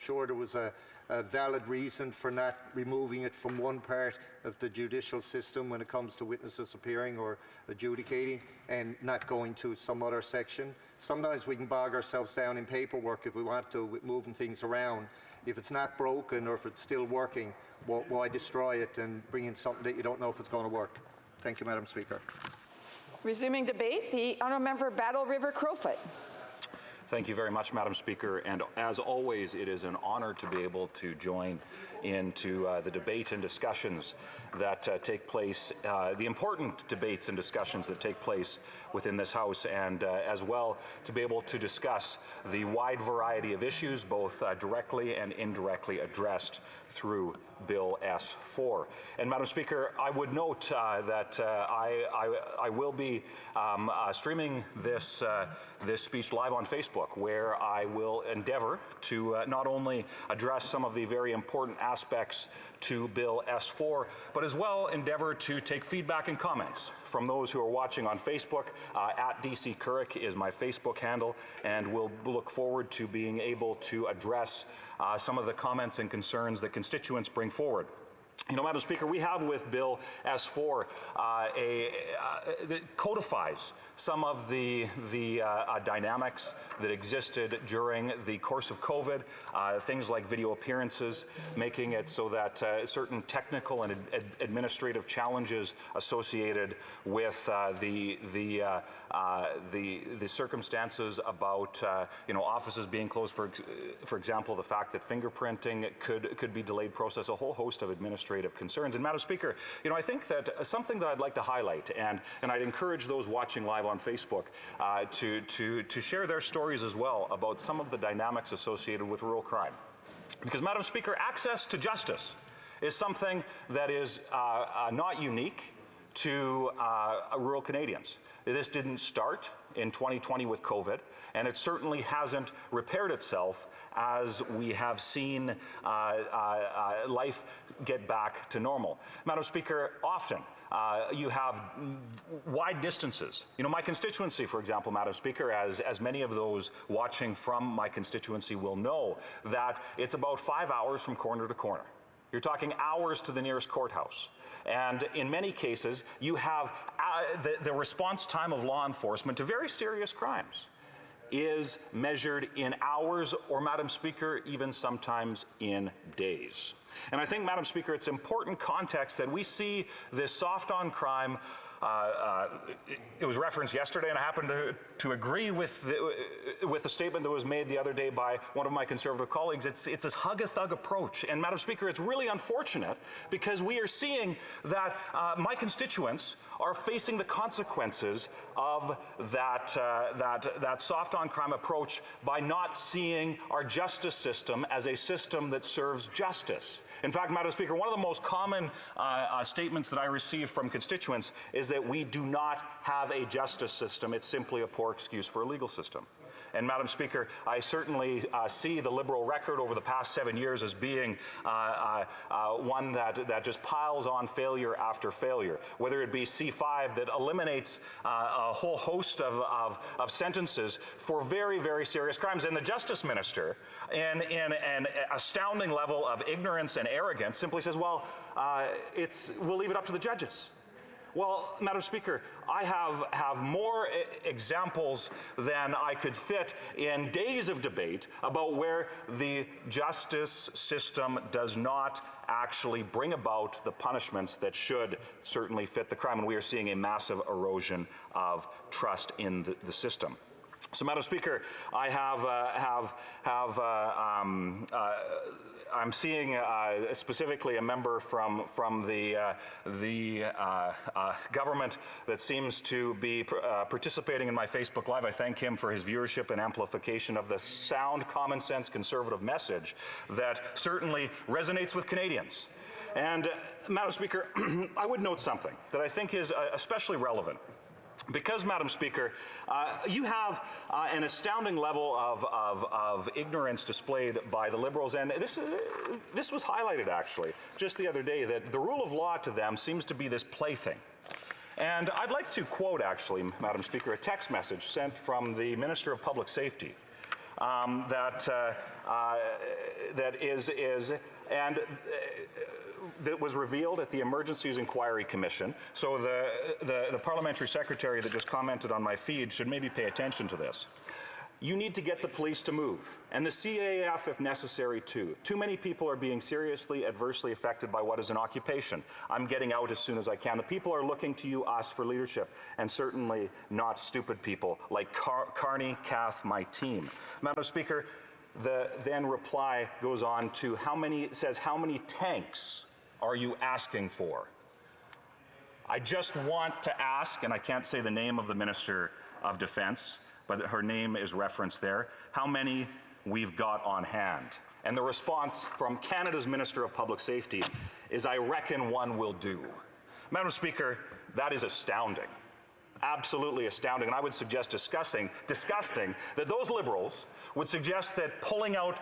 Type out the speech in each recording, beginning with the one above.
sure there was a valid reason for not removing it from one part of the judicial system when it comes to witnesses appearing or adjudicating and not going to some other section. Sometimes we can bog ourselves down in paperwork if we want to, with moving things around. If it's not broken or if it's still working, why destroy it and bring in something that you don't know if it's going to work? Thank you, Madam Speaker. Resuming debate, the honourable member Battle River Crowfoot. Thank you very much, Madam Speaker, and as always, it is an honor to be able to join into the debate and discussions that take place, the important debates and discussions that take place within this House, and as well to be able to discuss the wide variety of issues, both directly and indirectly addressed through Bill S4. And Madam Speaker, I would note that I will be streaming this speech live on Facebook, where I will endeavor to not only address some of the very important aspects to Bill S4, but as well endeavor to take feedback and comments from those who are watching on Facebook. At DC Couric is my Facebook handle, and we'll look forward to being able to address some of the comments and concerns that constituents bring forward. You know, Madam Speaker, we have with Bill S4 that codifies some of the dynamics that existed during the course of COVID, things like video appearances, making it so that certain technical and administrative challenges associated with the circumstances about offices being closed, for example, the fact that fingerprinting could be delayed process, a whole host of administrative concerns. And Madam Speaker, I think that something that I'd like to highlight, and I'd encourage those watching live on Facebook to share their stories as well about some of the dynamics associated with rural crime. Because, Madam Speaker, access to justice is something that is not unique to rural Canadians. This didn't start in 2020 with COVID, and it certainly hasn't repaired itself as we have seen life get back to normal. Madam Speaker, often you have wide distances. My constituency, for example, Madam Speaker, as many of those watching from my constituency will know, that it's about 5 hours from corner to corner. You're talking hours to the nearest courthouse. And in many cases, you have the response time of law enforcement to very serious crimes is measured in hours or, Madam Speaker, even sometimes in days. And I think, Madam Speaker, it's important context that we see this soft on crime. It was referenced yesterday, and I happen to agree with the statement that was made the other day by one of my Conservative colleagues. It's this hug-a-thug approach. And Madam Speaker, it's really unfortunate because we are seeing that my constituents are facing the consequences of that soft on crime approach by not seeing our justice system as a system that serves justice. In fact, Madam Speaker, one of the most common statements that I receive from constituents is that we do not have a justice system. It's simply a poor excuse for a legal system. And Madam Speaker, I certainly see the Liberal record over the past 7 years as being one that just piles on failure after failure, whether it be C5 that eliminates a whole host of sentences for very, very serious crimes. And the Justice Minister, in an astounding level of ignorance and arrogance, simply says, well, we'll leave it up to the judges. Well, Madam Speaker, I have more examples than I could fit in days of debate about where the justice system does not actually bring about the punishments that should certainly fit the crime, and we are seeing a massive erosion of trust in the system. So, Madam Speaker, I I'm seeing specifically a member from the government that seems to be participating in my Facebook Live. I thank him for his viewership and amplification of the sound, common sense, conservative message that certainly resonates with Canadians. And, Madam Speaker, I would note something that I think is especially relevant. Because, Madam Speaker, you have an astounding level of ignorance displayed by the Liberals, and this was highlighted actually just the other day, that the rule of law to them seems to be this plaything. And I'd like to quote actually, Madam Speaker, a text message sent from the Minister of Public Safety that was revealed at the Emergencies Inquiry Commission. So the parliamentary secretary that just commented on my feed should maybe pay attention to this. You need to get the police to move, and the CAF if necessary too. Too many people are being seriously adversely affected by what is an occupation. I'm getting out as soon as I can. The people are looking to you, us, for leadership, and certainly not stupid people like Carney, Kath, my team. Madam Speaker, the then reply goes on to how many tanks are you asking for? I just want to ask, and I can't say the name of the Minister of Defense, but her name is referenced there, how many we've got on hand. And the response from Canada's Minister of Public Safety is, I reckon one will do. Madam Speaker, that is astounding. Absolutely astounding, and I would suggest disgusting that those Liberals would suggest that pulling out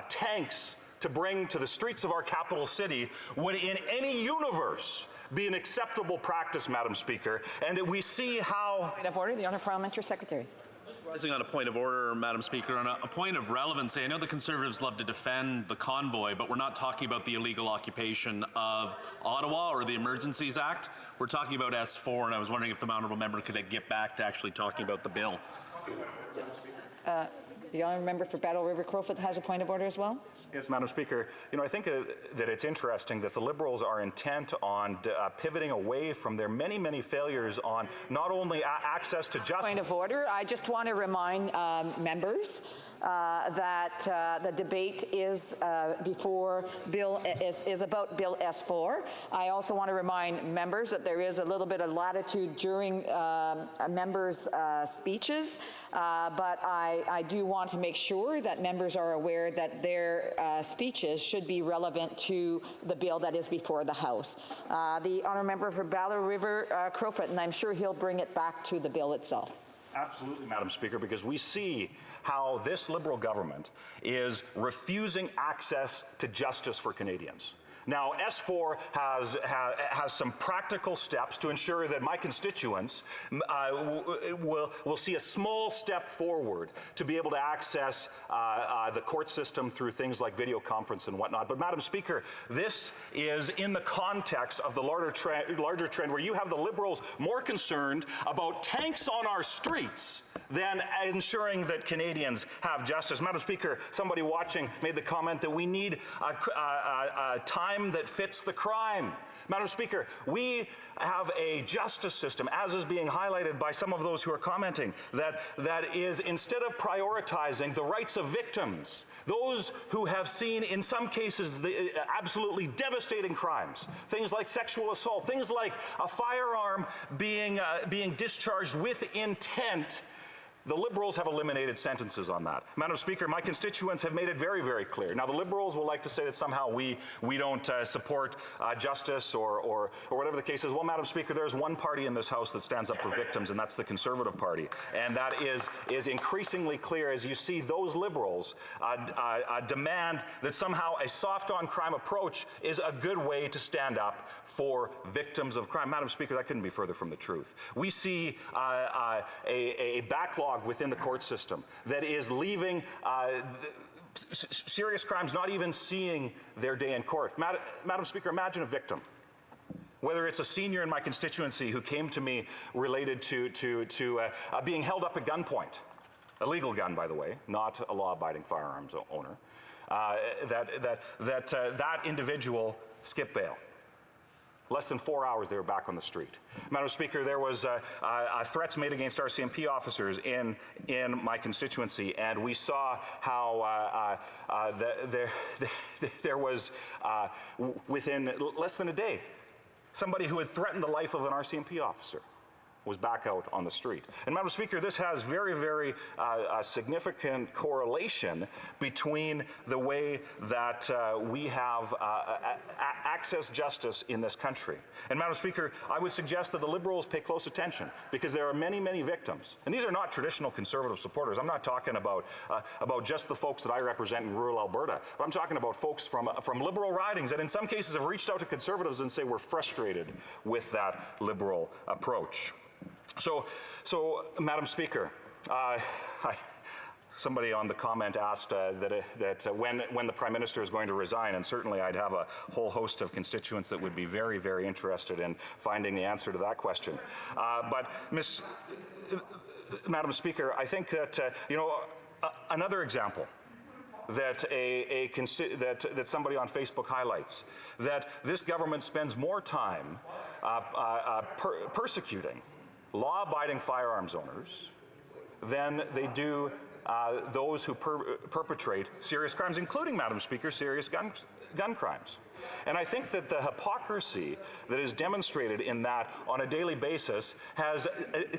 tanks to bring to the streets of our capital city would in any universe be an acceptable practice, Madam Speaker, and that we see how... Point of order, the Honourable Parliamentary Secretary. Rising on a point of order, Madam Speaker, on a point of relevancy. I know the Conservatives love to defend the convoy, but we're not talking about the illegal occupation of Ottawa or the Emergencies Act. We're talking about S4, and I was wondering if the honourable member could get back to actually talking about the bill. The honourable member for Battle River Crowfoot has a point of order as well. Yes, Madam Speaker. You know, I think that it's interesting that the Liberals are intent on pivoting away from their many, many failures on not only access to justice. Point of order. I just want to remind members that the debate is before Bill is about Bill S4. I also want to remind members that there is a little bit of latitude during members' speeches, but I do want to make sure that members are aware that their speeches should be relevant to the bill that is before the House. The honourable member for Battle River Crowfoot, and I'm sure he'll bring it back to the bill itself. Absolutely, Madam Speaker, because we see how this Liberal government is refusing access to justice for Canadians. Now, S4 has some practical steps to ensure that my constituents will see a small step forward to be able to access the court system through things like video conference and whatnot. But, Madam Speaker, this is in the context of the larger trend where you have the Liberals more concerned about tanks on our streets than ensuring that Canadians have justice. Madam Speaker, somebody watching made the comment that we need a time that fits the crime. Madam Speaker, we have a justice system, as is being highlighted by some of those who are commenting, that is, instead of prioritizing the rights of victims, those who have seen, in some cases, the absolutely devastating crimes, things like sexual assault, things like a firearm being discharged with intent, the Liberals have eliminated sentences on that. Madam Speaker, my constituents have made it very, very clear. Now, the Liberals will like to say that somehow we don't support justice or whatever the case is. Well, Madam Speaker, there's one party in this House that stands up for victims, and that's the Conservative Party. And that is increasingly clear as you see those Liberals demand that somehow a soft-on-crime approach is a good way to stand up for victims of crime. Madam Speaker, that couldn't be further from the truth. We see a backlog within the court system that is leaving serious crimes not even seeing their day in court. Madam Speaker, imagine a victim. Whether it's a senior in my constituency who came to me related to being held up at gunpoint, a legal gun, by the way, not a law-abiding firearms owner, that individual skipped bail. Less than 4 hours, they were back on the street. Madam Speaker, there was threats made against RCMP officers in my constituency, and we saw how there was, within less than a day, somebody who had threatened the life of an RCMP officer was back out on the street. And Madam Speaker, this has very, very significant correlation between the way that we have access justice in this country. And Madam Speaker, I would suggest that the Liberals pay close attention because there are many, many victims. And these are not traditional Conservative supporters. I'm not talking about just the folks that I represent in rural Alberta, but I'm talking about folks from Liberal ridings that in some cases have reached out to Conservatives and say we're frustrated with that Liberal approach. So, Madam Speaker, somebody on the comment asked that when the Prime Minister is going to resign, and certainly I'd have a whole host of constituents that would be very, very interested in finding the answer to that question. But Madam Speaker, I think that, another example that that somebody on Facebook highlights, that this government spends more time persecuting law-abiding firearms owners than they do those who perpetrate serious crimes, including, Madam Speaker, serious gun crimes. And I think that the hypocrisy that is demonstrated in that on a daily basis has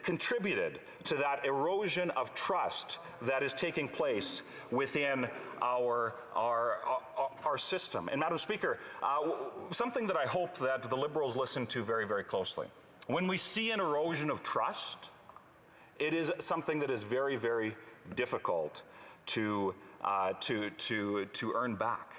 contributed to that erosion of trust that is taking place within our system. And Madam Speaker, something that I hope that the Liberals listen to very, very closely. When we see an erosion of trust, it is something that is very, very difficult to earn back.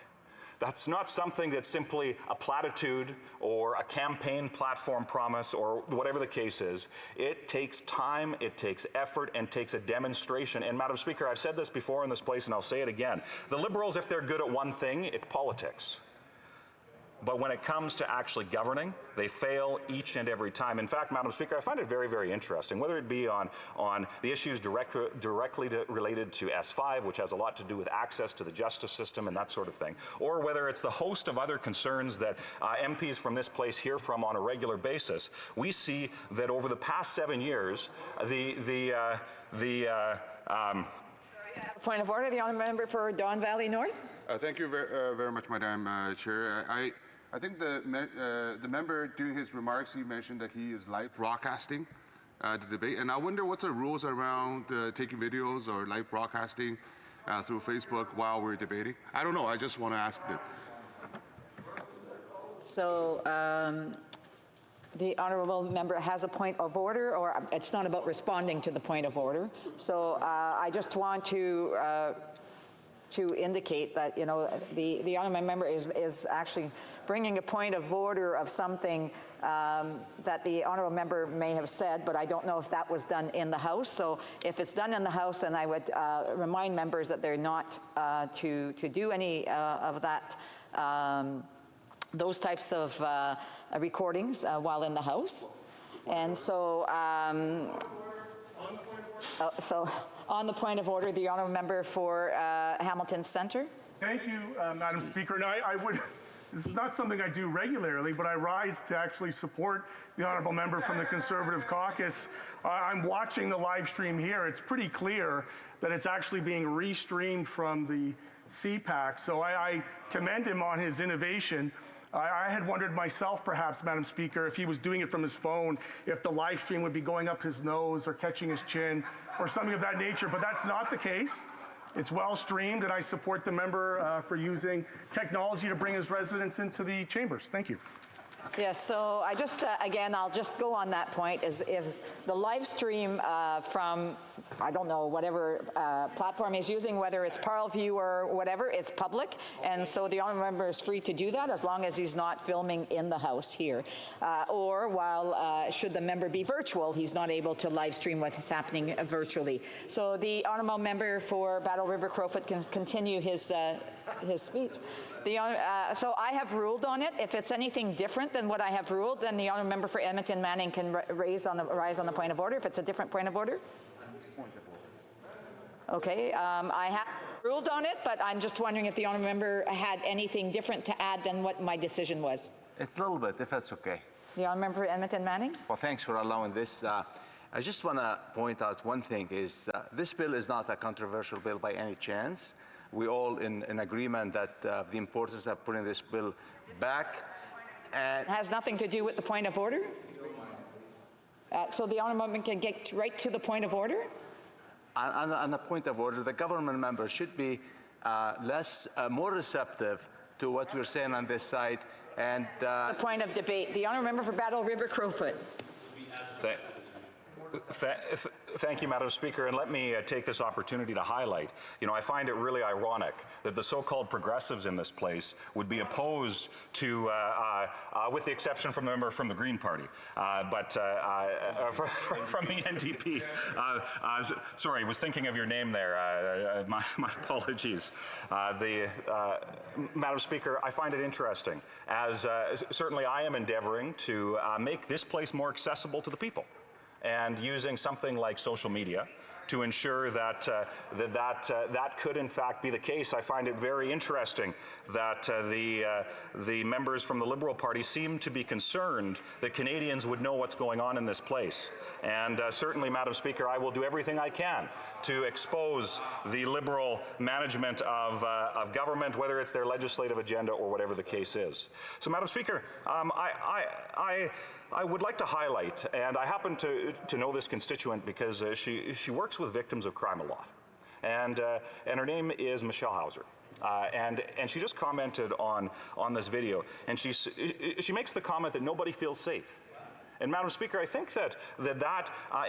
That's not something that's simply a platitude or a campaign platform promise or whatever the case is. It takes time, it takes effort, and takes a demonstration. And Madam Speaker, I've said this before in this place and I'll say it again. The Liberals, if they're good at one thing, it's politics. But when it comes to actually governing, they fail each and every time. In fact, Madam Speaker, I find it very, very interesting, whether it be on the issues directly related to S5, which has a lot to do with access to the justice system and that sort of thing, or whether it's the host of other concerns that MPs from this place hear from on a regular basis. We see that over the past 7 years, Point of order, the honourable member for Don Valley North. Thank you very much, Madam Chair. I think the member, during his remarks, he mentioned that he is live broadcasting the debate, and I wonder what's the rules around taking videos or live broadcasting through Facebook while we're debating. I don't know. I just want to ask them. So the honourable member has a point of order, or it's not about responding to the point of order. So I just want to indicate that, the honourable member is actually bringing a point of order of something that the honourable member may have said, but I don't know if that was done in the House. So if it's done in the House, then I would remind members that they're not to do any of that, those types of recordings while in the House. And so, on the point of order, the honourable member for Hamilton Centre. Thank you, Madam Speaker. And this is not something I do regularly, but I rise to actually support the honourable member from the Conservative Caucus. I'm watching the live stream here. It's pretty clear that it's actually being restreamed from the CPAC. So I commend him on his innovation. I had wondered myself, perhaps, Madam Speaker, if he was doing it from his phone, if the live stream would be going up his nose or catching his chin or something of that nature, but that's not the case. It's well streamed, and I support the member for using technology to bring his residents into the chambers. Thank you. Yes, so I just, again, I'll just go on that point, is the live stream from, I don't know, whatever platform he's using, whether it's Parlview or whatever, it's public, and so the honourable member is free to do that as long as he's not filming in the House here. Or while, should the member be virtual, he's not able to live stream what's happening virtually. So the honourable member for Battle River Crowfoot can continue his speech. So I have ruled on it. If it's anything different than what I have ruled, then the honourable member for Edmonton Manning can rise on the point of order. If it's a different point of order. Okay, I have ruled on it, but I'm just wondering if the honourable member had anything different to add than what my decision was. It's a little bit, if that's okay. The honourable member for Edmonton Manning. Well, thanks for allowing this. I just want to point out one thing is this bill is not a controversial bill by any chance. We're all in agreement that the importance of putting this bill back. And It has nothing to do with the point of order. So the honourable member can get right to the point of order. on the point of order, the government members should be more receptive to what we're saying on this side. And The point of debate. The honourable member for Battle River Crowfoot. Thank you, Madam Speaker, and let me take this opportunity to highlight, I find it really ironic that the so-called progressives in this place would be opposed to, with the exception from the member from the Green Party, but from the NDP. Sorry, was thinking of your name there. My apologies. Madam Speaker, I find it interesting, as certainly I am endeavoring to make this place more accessible to the people, and using something like social media to ensure that that could in fact be the case. I find it very interesting that the members from the Liberal Party seem to be concerned that Canadians would know what's going on in this place. And certainly, Madam Speaker, I will do everything I can to expose the Liberal management of government, whether it's their legislative agenda or whatever the case is. So, Madam Speaker, I would like to highlight, and I happen to know this constituent because she works with victims of crime a lot, and her name is Michelle Hauser. And she just commented on this video, and she makes the comment that nobody feels safe. And Madam Speaker, I think that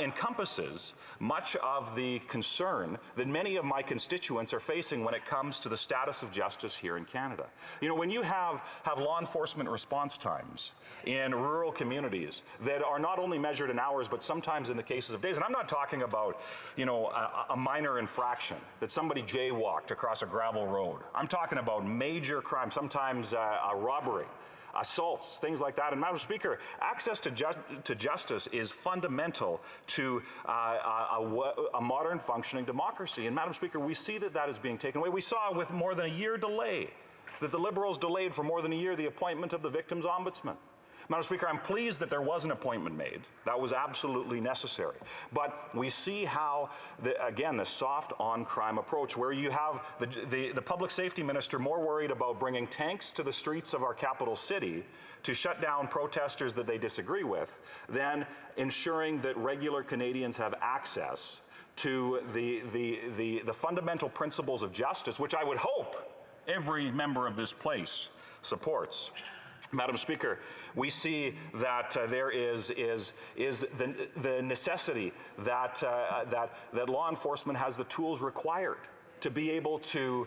encompasses much of the concern that many of my constituents are facing when it comes to the status of justice here in Canada. When you have law enforcement response times in rural communities that are not only measured in hours, but sometimes in the cases of days, and I'm not talking about, a minor infraction, that somebody jaywalked across a gravel road. I'm talking about major crime, sometimes a robbery, assaults, things like that. And Madam Speaker, access to justice is fundamental to a modern functioning democracy. And Madam Speaker, we see that is being taken away. We saw with more than a year delay that the Liberals delayed for more than a year the appointment of the Victims Ombudsman. Madam Speaker, I'm pleased that there was an appointment made. That was absolutely necessary. But we see how, again, the soft on-crime approach, where you have the public safety minister more worried about bringing tanks to the streets of our capital city to shut down protesters that they disagree with, than ensuring that regular Canadians have access to the fundamental principles of justice, which I would hope every member of this place supports. Madam Speaker, we see that there is the necessity that law enforcement has the tools required to be able to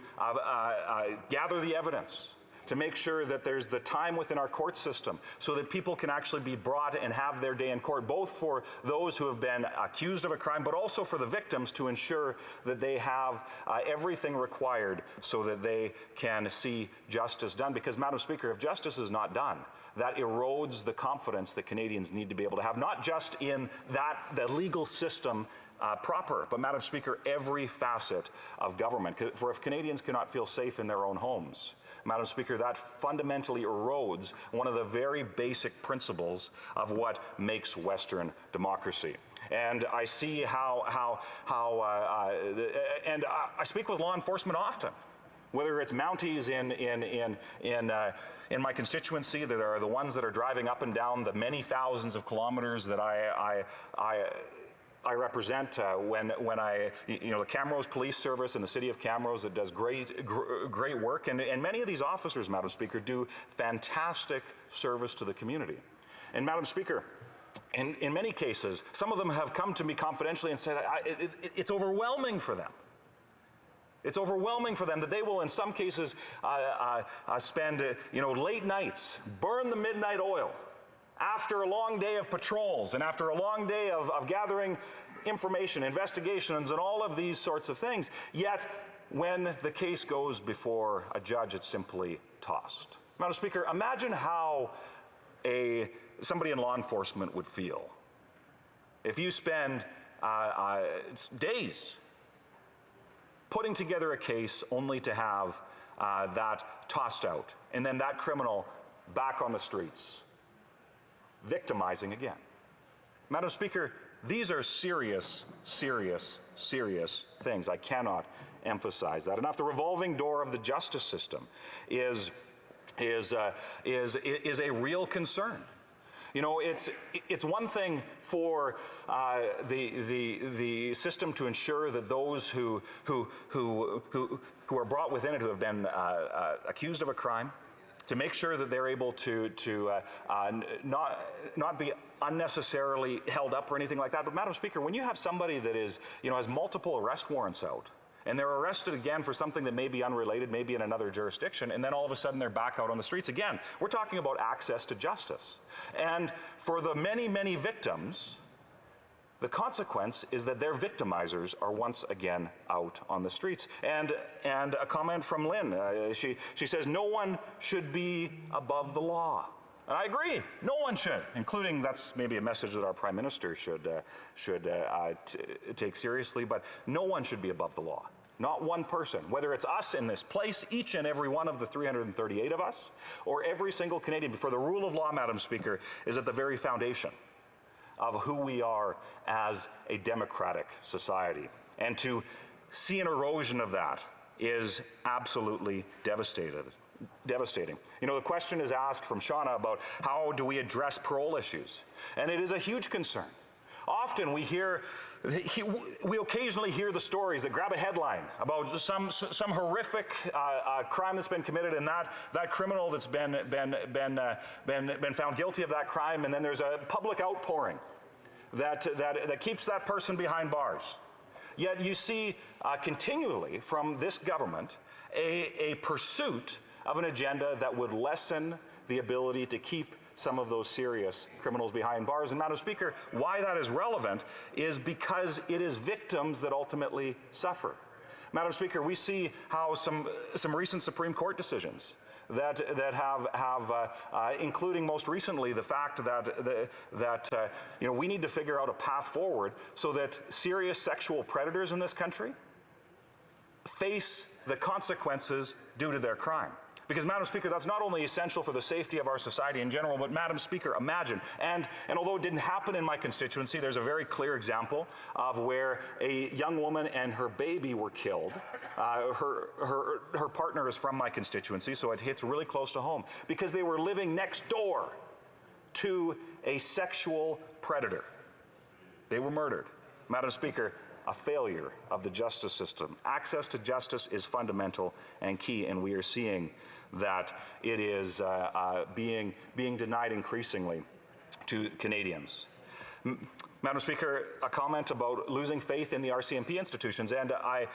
gather the evidence, to make sure that there's the time within our court system so that people can actually be brought and have their day in court, both for those who have been accused of a crime, but also for the victims, to ensure that they have everything required so that they can see justice done. Because, Madam Speaker, if justice is not done, that erodes the confidence that Canadians need to be able to have, not just in the legal system proper, but, Madam Speaker, every facet of government. For if Canadians cannot feel safe in their own homes, Madam Speaker, that fundamentally erodes one of the very basic principles of what makes Western democracy. And I see and I speak with law enforcement often, whether it's Mounties in my constituency that are the ones that are driving up and down the many thousands of kilometers that I represent, when the Camrose Police Service in the city of Camrose that does great work, and many of these officers, Madam Speaker, do fantastic service to the community. And Madam Speaker, in many cases, some of them have come to me confidentially and said it's overwhelming for them. It's overwhelming for them that they will, in some cases, spend late nights, burn the midnight oil, after a long day of patrols and after a long day of gathering information, investigations, and all of these sorts of things. Yet, when the case goes before a judge, it's simply tossed. Madam Speaker, imagine how somebody in law enforcement would feel if you spend days putting together a case only to have that tossed out, and then that criminal back on the streets, victimizing again. Madam Speaker, these are serious, serious, serious things. I cannot emphasize that enough. The revolving door of the justice system is a real concern. It's one thing for the system to ensure that those who are brought within it, who have been accused of a crime, to make sure that they're able to not be unnecessarily held up or anything like that. But Madam Speaker, when you have somebody that is, has multiple arrest warrants out, and they're arrested again for something that may be unrelated, maybe in another jurisdiction, and then all of a sudden they're back out on the streets again, we're talking about access to justice. And for the many, many victims, the consequence is that their victimizers are once again out on the streets. And a comment from Lynn, she says, no one should be above the law. And I agree, no one should, including, that's maybe a message that our Prime Minister should take seriously, but no one should be above the law. Not one person, whether it's us in this place, each and every one of the 338 of us, or every single Canadian. For the rule of law, Madam Speaker, is at the very foundation of who we are as a democratic society. And to see an erosion of that is absolutely devastating. The question is asked from Shauna about how do we address parole issues? And it is a huge concern. Often we occasionally hear the stories that grab a headline about some horrific crime that's been committed, and that criminal that's been found guilty of that crime, and then there's a public outpouring that keeps that person behind bars. Yet you see continually from this government a pursuit of an agenda that would lessen the ability to keep some of those serious criminals behind bars. And Madam Speaker, why that is relevant is because it is victims that ultimately suffer. Madam Speaker, we see how some recent Supreme Court decisions that have including most recently the fact that we need to figure out a path forward so that serious sexual predators in this country face the consequences due to their crime. Because, Madam Speaker, that's not only essential for the safety of our society in general, but, Madam Speaker, imagine, and although it didn't happen in my constituency, there's a very clear example of where a young woman and her baby were killed. Her partner is from my constituency, so it hits really close to home, because they were living next door to a sexual predator. They were murdered. Madam Speaker, a failure of the justice system. Access to justice is fundamental and key, and we are seeing that it is being denied increasingly to Canadians. Madam Speaker, a comment about losing faith in the RCMP institutions, and I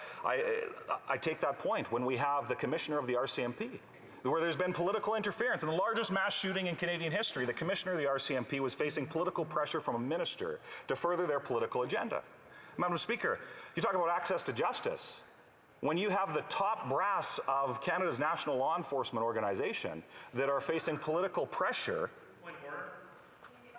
take that point when we have the Commissioner of the RCMP, where there's been political interference. In the largest mass shooting in Canadian history, the Commissioner of the RCMP was facing political pressure from a minister to further their political agenda. Madam Speaker, you talk about access to justice. When you have the top brass of Canada's national law enforcement organization that are facing political pressure. Point of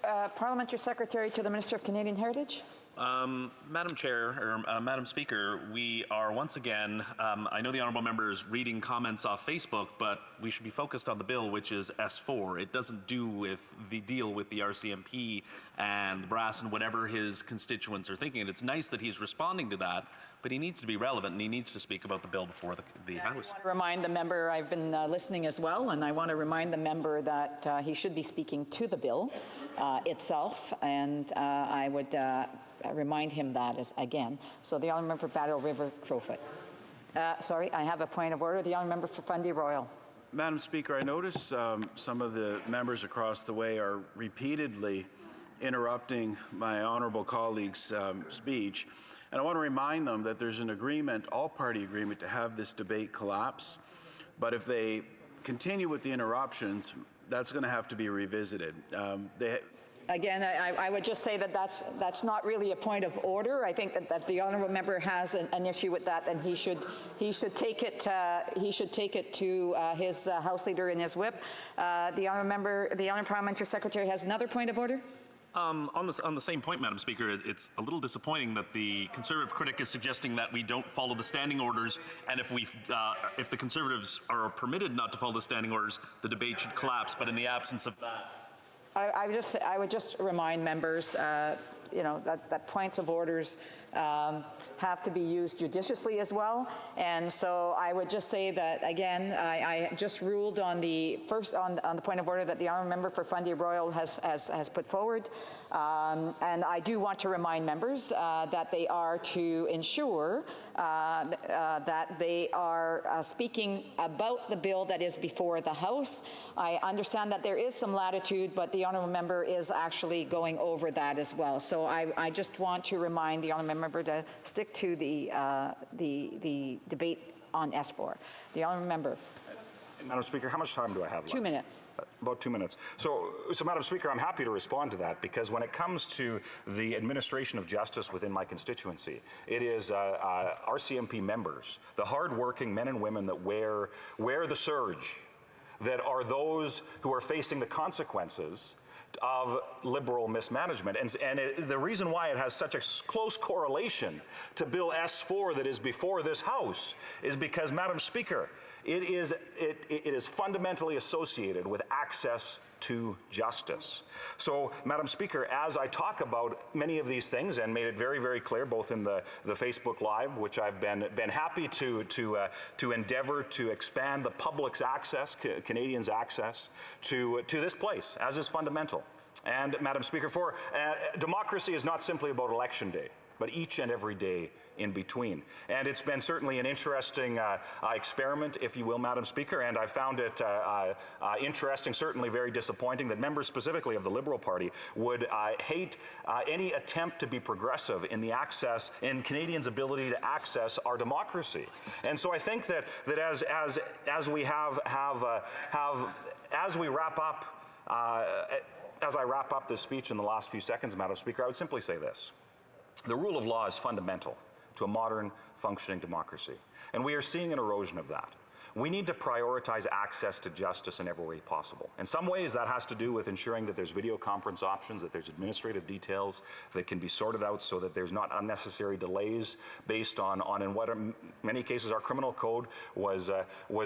order. Parliamentary Secretary to the Minister of Canadian Heritage. Madam Chair, or Madam Speaker, we are once again, I know the honourable member is reading comments off Facebook, but we should be focused on the bill, which is S4. It doesn't deal with the RCMP and the brass and whatever his constituents are thinking. And it's nice that he's responding to that, but he needs to be relevant and he needs to speak about the bill before the House. I want to remind the member, I've been listening as well, and I want to remind the member that he should be speaking to the bill itself, and I would remind him that again. So the honourable member for Battle River Crowfoot. Sorry, I have a point of order. The honourable member for Fundy Royal. Madam Speaker, I notice some of the members across the way are repeatedly interrupting my honourable colleague's speech. And I want to remind them that there's an agreement, all-party agreement, to have this debate collapse. But if they continue with the interruptions, that's going to have to be revisited. Again, I would just say that that's not really a point of order. I think that the honourable member has an issue with that, and he should take it to his House Leader and his whip. The honourable Parliamentary Secretary has another point of order. On the same point, Madam Speaker, it's a little disappointing that the Conservative critic is suggesting that we don't follow the standing orders, and if the Conservatives are permitted not to follow the standing orders, the debate should collapse. But in the absence of that, I would just remind members that points of orders have to be used judiciously as well. And so I would just say that, again, I just ruled on the point of order that the honourable member for Fundy Royal has put forward. And I do want to remind members that they are to ensure that they are speaking about the bill that is before the House. I understand that there is some latitude, but the honourable member is actually going over that as well. So I just want to remind the honourable member to stick to the debate on S4. The honourable member. Madam Speaker, how much time do I have left? 2 minutes. About 2 minutes. So, Madam Speaker, I'm happy to respond to that, because when it comes to the administration of justice within my constituency, it is RCMP members, the hard-working men and women that wear the surge, that are those who are facing the consequences of Liberal mismanagement. And the reason why it has such a close correlation to Bill S4 that is before this House is because, Madam Speaker, it is fundamentally associated with access to justice. So, Madam Speaker, as I talk about many of these things and made it very, very clear, both in the Facebook Live, which I've been happy to endeavor to expand the public's access, Canadians' access to this place, as is fundamental. And, Madam Speaker, for democracy is not simply about election day, but each and every day in between. And it's been certainly an interesting experiment, if you will, Madam Speaker, and I found it interesting, certainly very disappointing, that members specifically of the Liberal Party would hate any attempt to be progressive in the access, in Canadians' ability to access our democracy. And so I think that as we wrap up, as I wrap up this speech in the last few seconds, Madam Speaker, I would simply say this. The rule of law is fundamental to a modern, functioning democracy, and we are seeing an erosion of that. We need to prioritize access to justice in every way possible. In some ways, that has to do with ensuring that there's video conference options, that there's administrative details that can be sorted out so that there's not unnecessary delays based on in what in many cases our criminal code was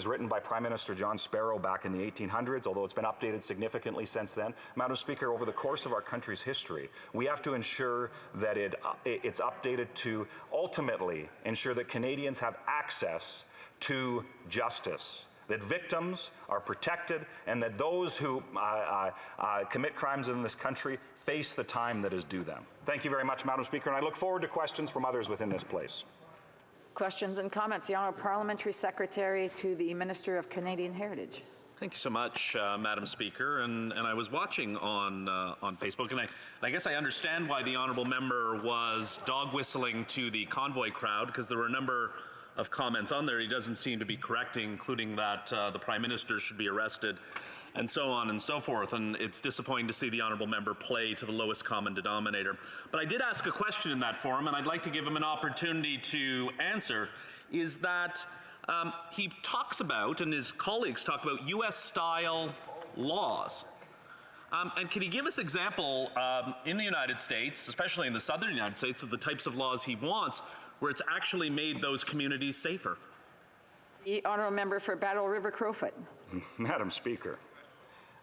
written by Prime Minister John Sparrow back in the 1800s, although it's been updated significantly since then. Madam Speaker, over the course of our country's history, we have to ensure that it's updated to ultimately ensure that Canadians have access to justice, that victims are protected, and that those who commit crimes in this country face the time that is due them. Thank you very much, Madam Speaker, and I look forward to questions from others within this place. Questions and comments. The Honourable Parliamentary Secretary to the Minister of Canadian Heritage. Thank you so much, Madam Speaker. And I was watching on Facebook, and I guess I understand why the honourable member was dog whistling to the convoy crowd, because there were a number of comments on there he doesn't seem to be correcting, including that the Prime Minister should be arrested, and so on and so forth. And it's disappointing to see the honourable member play to the lowest common denominator. But I did ask a question in that forum, and I'd like to give him an opportunity to answer, is that he talks about, and his colleagues talk about, US-style laws. And can he give us an example in the United States, especially in the southern United States, of the types of laws he wants where it's actually made those communities safer? The honourable member for Battle River Crowfoot. Madam Speaker,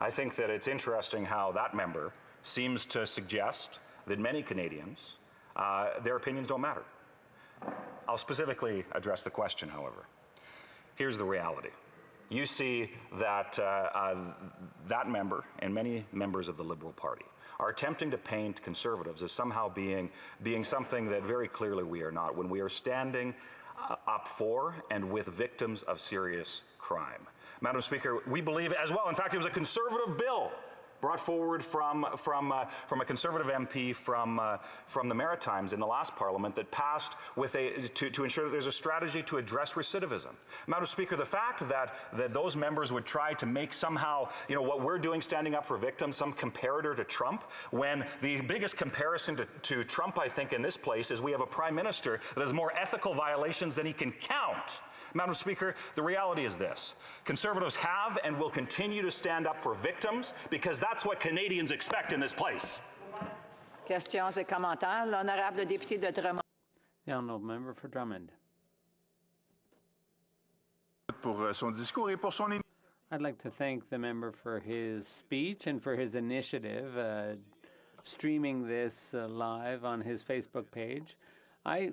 I think that it's interesting how that member seems to suggest that many Canadians, their opinions don't matter. I'll specifically address the question, however. Here's the reality. You see that that member and many members of the Liberal Party are attempting to paint Conservatives as somehow being something that very clearly we are not, when we are standing up for and with victims of serious crime. Madam Speaker, we believe as well, in fact, it was a Conservative bill brought forward from a Conservative MP from the Maritimes in the last Parliament that passed with to ensure that there's a strategy to address recidivism. Madam Speaker, the fact that those members would try to make somehow, what we're doing standing up for victims some comparator to Trump, when the biggest comparison to Trump, I think, in this place is we have a Prime Minister that has more ethical violations than he can count. Madam Speaker, the reality is this. Conservatives have and will continue to stand up for victims because that's what Canadians expect in this place. Questions et commentaires. L'honorable député de Drummond. The honourable member for Drummond. Pour son discours et pour son I'd like to thank the member for his speech and for his initiative streaming this live on his Facebook page. I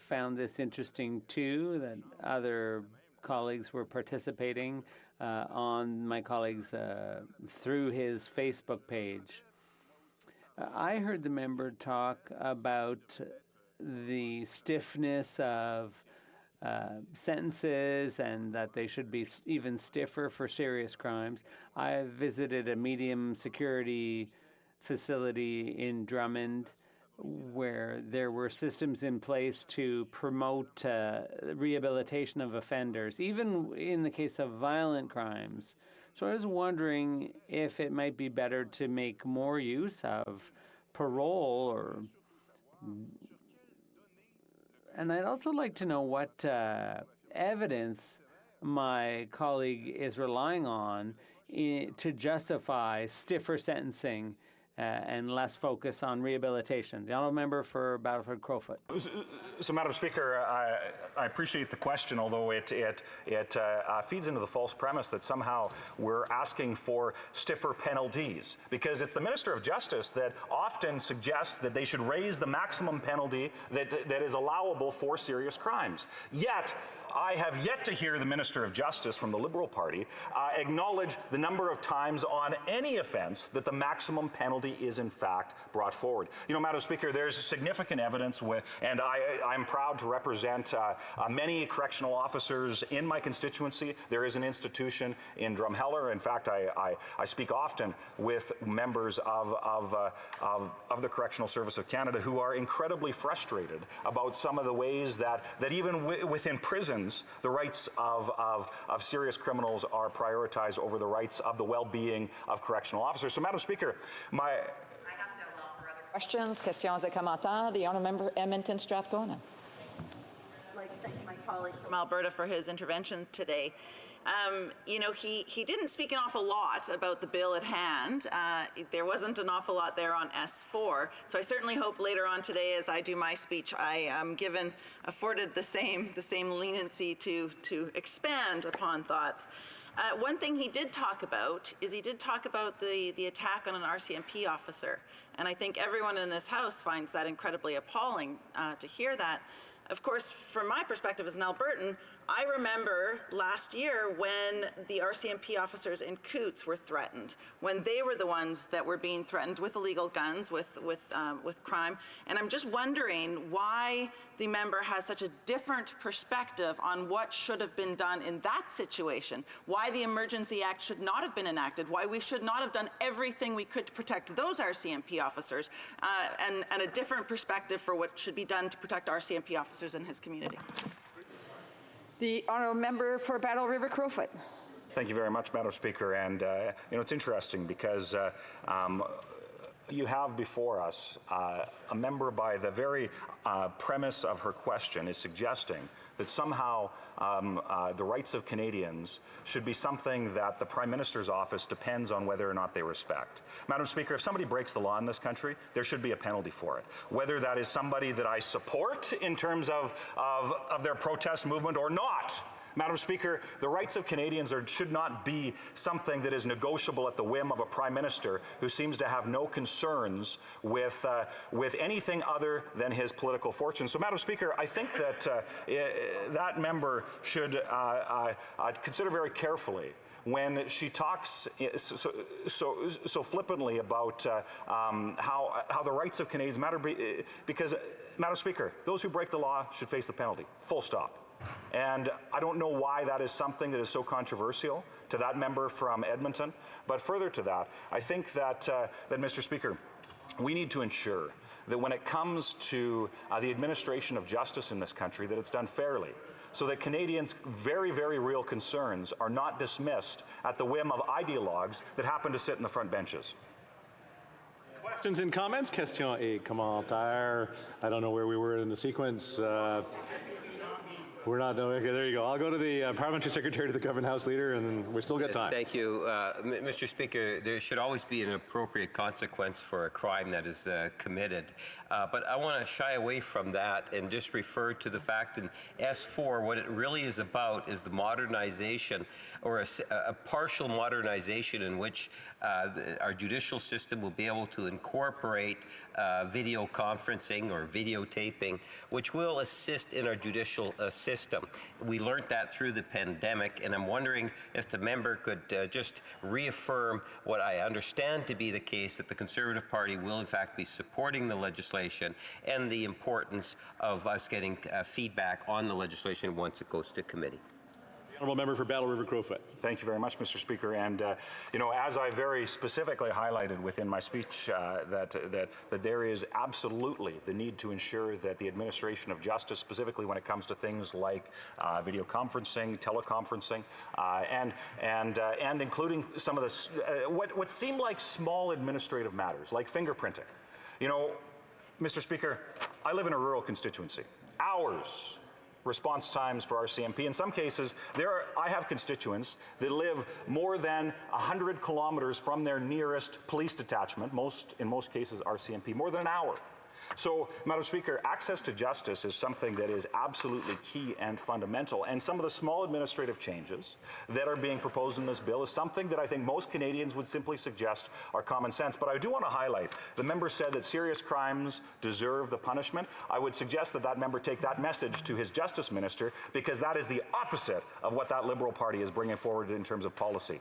found this interesting too, that other colleagues were participating on my colleagues through his Facebook page. I heard the member talk about the stiffness of sentences and that they should be even stiffer for serious crimes. I visited a medium security facility in Drummond where there were systems in place to promote rehabilitation of offenders, even in the case of violent crimes. So I was wondering if it might be better to make more use of parole, or and I'd also like to know what evidence my colleague is relying on to justify stiffer sentencing and less focus on rehabilitation. The honourable member for Battleford Crowfoot. So, Madam Speaker, I appreciate the question, although it feeds into the false premise that somehow we're asking for stiffer penalties, because it's the Minister of Justice that often suggests that they should raise the maximum penalty that is allowable for serious crimes. Yet, I have yet to hear the Minister of Justice from the Liberal Party acknowledge the number of times on any offence that the maximum penalty is in fact brought forward. You know, Madam Speaker, there's significant evidence, and I'm proud to represent many correctional officers in my constituency. There is an institution in Drumheller. In fact, I speak often with members of the Correctional Service of Canada who are incredibly frustrated about some of the ways that even within prisons, the rights of serious criminals are prioritized over the rights of the well-being of correctional officers. So, Madam Speaker, I have to allow for other Questions, questions et commentaires. The honourable member Edmonton Strathcona. I'd like to thank my colleague from Alberta for his intervention today. You know, he didn't speak an awful lot about the bill at hand. There wasn't an awful lot there on S4. So I certainly hope later on today, as I do my speech, I am afforded the same leniency to expand upon thoughts. One thing he did talk about is the attack on an RCMP officer. And I think everyone in this House finds that incredibly appalling to hear that. Of course, from my perspective as an Albertan, I remember last year when the RCMP officers in Coutts were threatened, when they were the ones that were being threatened with illegal guns, with crime. And I'm just wondering why the member has such a different perspective on what should have been done in that situation, why the Emergency Act should not have been enacted, why we should not have done everything we could to protect those RCMP officers, and a different perspective for what should be done to protect RCMP officers in his community. The honourable member for Battle River Crowfoot. Thank you very much, Madam Speaker. And you know, it's interesting because you have before us a member, by the very premise of her question, is suggesting that somehow the rights of Canadians should be something that the Prime Minister's office depends on whether or not they respect. Madam Speaker, if somebody breaks the law in this country, there should be a penalty for it. Whether that is somebody that I support in terms of their protest movement or not. Madam Speaker, the rights of Canadians should not be something that is negotiable at the whim of a Prime Minister who seems to have no concerns with anything other than his political fortune. So, Madam Speaker, I think that that member should consider very carefully when she talks so flippantly about how the rights of Canadians matter, because, Madam Speaker, those who break the law should face the penalty, full stop. And I don't know why that is something that is so controversial to that member from Edmonton. But further to that, I think that, Mr. Speaker, we need to ensure that when it comes to the administration of justice in this country, that it's done fairly, so that Canadians' very, very real concerns are not dismissed at the whim of ideologues that happen to sit in the front benches. Questions and comments? Questions et commentaires. I don't know where we were in the sequence. We're not, okay, there you go. I'll go to the Parliamentary Secretary to the Government House Leader, and then we still got time. Thank you. Mr. Speaker, there should always be an appropriate consequence for a crime that is committed. But I want to shy away from that and just refer to the fact in S4, what it really is about is the modernization or a partial modernization in which our judicial system will be able to incorporate video conferencing or videotaping, which will assist in our judicial system. We learned that through the pandemic, and I'm wondering if the member could just reaffirm what I understand to be the case, that the Conservative Party will in fact be supporting the legislation and the importance of us getting feedback on the legislation once it goes to committee. Honourable Member for Battle River Crowfoot. Thank you very much, Mr. Speaker. And you know, as I very specifically highlighted within my speech, that there is absolutely the need to ensure that the administration of justice, specifically when it comes to things like video conferencing, teleconferencing, and including some of the what seem like small administrative matters, like fingerprinting. You know, Mr. Speaker, I live in a rural constituency. Hours response times for RCMP. In some cases, I have constituents that live more than 100 kilometers from their nearest police detachment, in most cases RCMP, more than an hour. So, Madam Speaker, access to justice is something that is absolutely key and fundamental, and some of the small administrative changes that are being proposed in this bill is something that I think most Canadians would simply suggest are common sense. But I do want to highlight, the member said that serious crimes deserve the punishment. I would suggest that that member take that message to his Justice Minister, because that is the opposite of what that Liberal Party is bringing forward in terms of policy.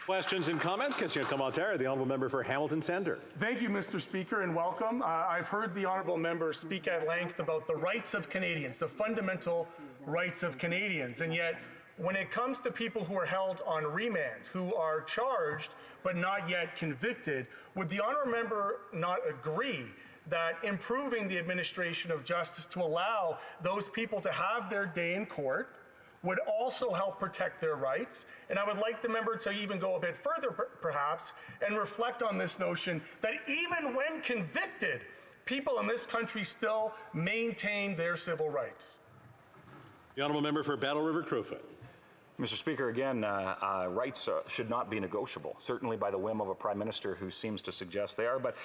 Questions and comments? Question commentaire. The Honourable Member for Hamilton Centre. Thank you, Mr. Speaker, and welcome. I've heard the Honourable Member speak at length about the rights of Canadians, the fundamental rights of Canadians, and yet when it comes to people who are held on remand, who are charged but not yet convicted, would the Honourable Member not agree that improving the administration of justice to allow those people to have their day in court would also help protect their rights? And I would like the member to even go a bit further, perhaps, and reflect on this notion that even when convicted, people in this country still maintain their civil rights. The Honourable Member for Battle River Crowfoot. Mr. Speaker, again, rights should not be negotiable, certainly by the whim of a Prime Minister who seems to suggest they are. But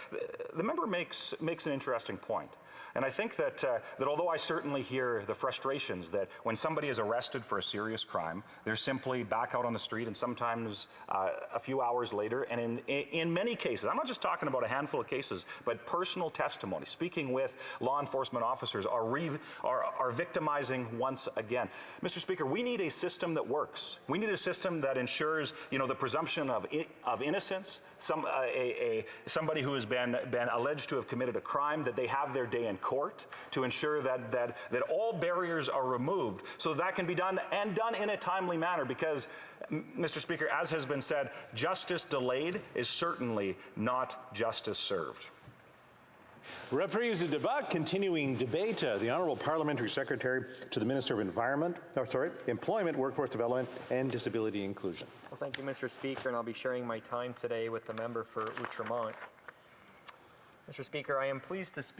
the member makes an interesting point. And I think that although I certainly hear the frustrations that when somebody is arrested for a serious crime, they're simply back out on the street, and sometimes a few hours later, and in many cases, I'm not just talking about a handful of cases, but personal testimony, speaking with law enforcement officers, are victimizing once again. Mr. Speaker, we need a system that works. We need a system that ensures, you know, the presumption of innocence. Somebody who has been alleged to have committed a crime, that they have their day in court, to ensure that all barriers are removed, so that can be done, and done in a timely manner, because, Mr. Speaker, as has been said, justice delayed is certainly not justice served. Reprise du débat, continuing debate. The Honourable Parliamentary Secretary to the Minister of Employment, Workforce Development and Disability Inclusion. Well, thank you, Mr. Speaker, and I'll be sharing my time today with the member for Outremont. Mr. Speaker, I am pleased to speak